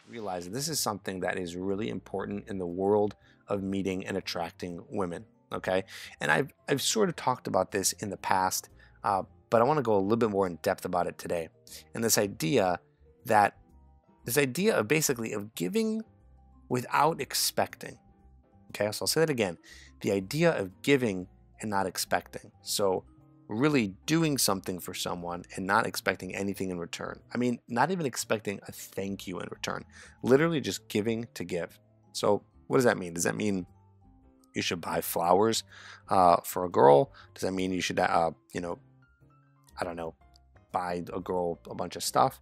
Realize this is something that is really important in the world of meeting and attracting women. Okay, and I've sort of talked about this in the past, but I want to go a little bit more in depth about it today. And this idea of basically of giving without expecting. Okay, so I'll say that again. The idea of giving and not expecting. So really doing something for someone and not expecting anything in return. I mean, not even expecting a thank you in return. Literally just giving to give. So what does that mean? Does that mean you should buy flowers for a girl? Does that mean you should, I don't know, buy a girl a bunch of stuff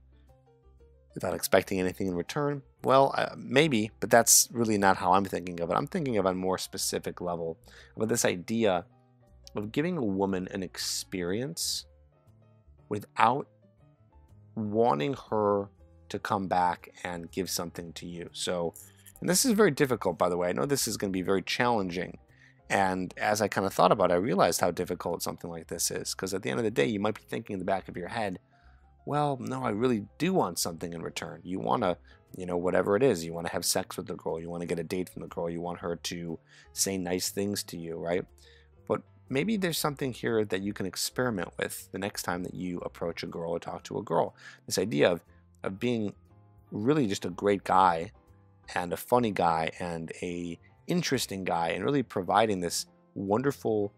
without expecting anything in return? Well, maybe, but that's really not how I'm thinking of it. I'm thinking of a more specific level about this idea of giving a woman an experience without wanting her to come back and give something to you. So, and this is very difficult, by the way. I know this is going to be very challenging. And as I kind of thought about it, I realized how difficult something like this is. Because at the end of the day, you might be thinking in the back of your head, well, no, I really do want something in return. You want to, whatever it is, you want to have sex with the girl. You want to get a date from the girl. You want her to say nice things to you, right? But maybe there's something here that you can experiment with the next time that you approach a girl or talk to a girl. This idea of being really just a great guy and a funny guy and a interesting guy and really providing this wonderful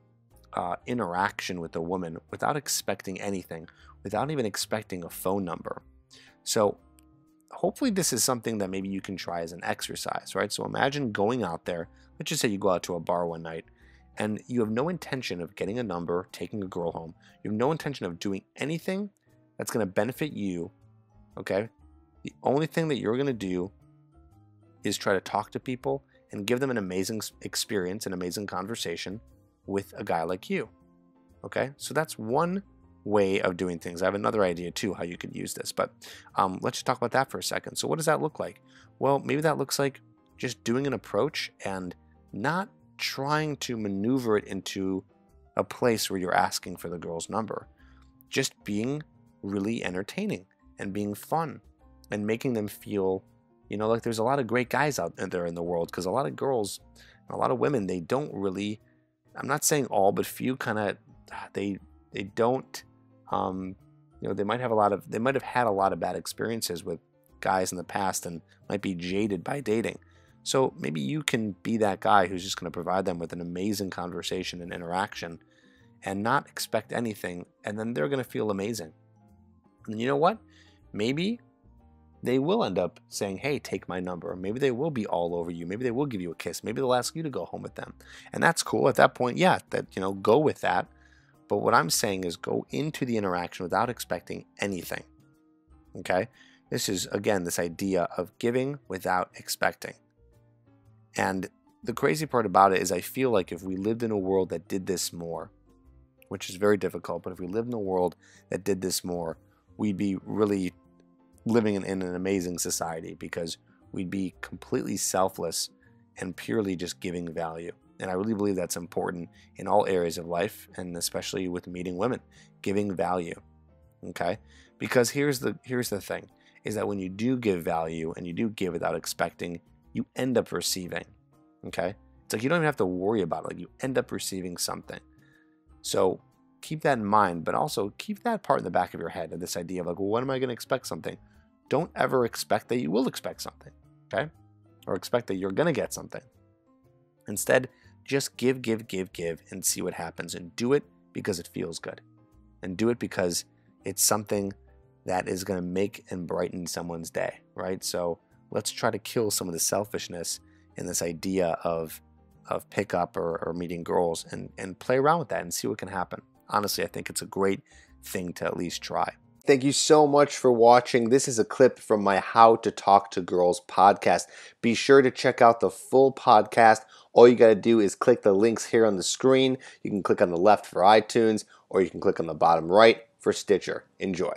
interaction with a woman without expecting anything, without even expecting a phone number. So hopefully this is something that maybe you can try as an exercise, right? So imagine going out there. Let's just say you go out to a bar one night and you have no intention of getting a number, taking a girl home. You have no intention of doing anything that's going to benefit you, okay? The only thing that you're going to do is try to talk to people and give them an amazing experience, an amazing conversation with a guy like you, okay? So that's one way of doing things. I have another idea too how you could use this, but let's just talk about that for a second. So what does that look like? Well, maybe that looks like just doing an approach and not trying to maneuver it into a place where you're asking for the girl's number. Just being really entertaining and being fun and making them feel, like there's a lot of great guys out there in the world, because a lot of girls, a lot of women, they don't really, I'm not saying all, but few kind of, they don't, they might have had a lot of bad experiences with guys in the past and might be jaded by dating. So maybe you can be that guy who's just going to provide them with an amazing conversation and interaction and not expect anything, and then they're going to feel amazing. And you know what? Maybe they will end up saying, hey, take my number. Or maybe they will be all over you. Maybe they will give you a kiss. Maybe they'll ask you to go home with them. And that's cool. At that point, yeah, go with that. But what I'm saying is go into the interaction without expecting anything. Okay? This is, again, this idea of giving without expecting. And the crazy part about it is I feel like if we lived in a world that did this more, which is very difficult, but if we lived in a world that did this more, we'd be really living in an amazing society, because we'd be completely selfless and purely just giving value. And I really believe that's important in all areas of life, and especially with meeting women, giving value. Okay? Because here's the thing, is that when you do give value and you do give without expecting, you end up receiving. Okay? It's like you don't even have to worry about it. Like you end up receiving something. So keep that in mind, but also keep that part in the back of your head of this idea of like, well, when am I going to expect something? Don't ever expect that you will expect something, okay? Or expect that you're going to get something. Instead, just give, and see what happens. And do it because it feels good. And do it because it's something that is going to make and brighten someone's day, right? So let's try to kill some of the selfishness in this idea of pickup or meeting girls, and play around with that and see what can happen. Honestly, I think it's a great thing to at least try. Thank you so much for watching. This is a clip from my How to Talk to Girls podcast. Be sure to check out the full podcast. All you got to do is click the links here on the screen. You can click on the left for iTunes, or you can click on the bottom right for Stitcher. Enjoy.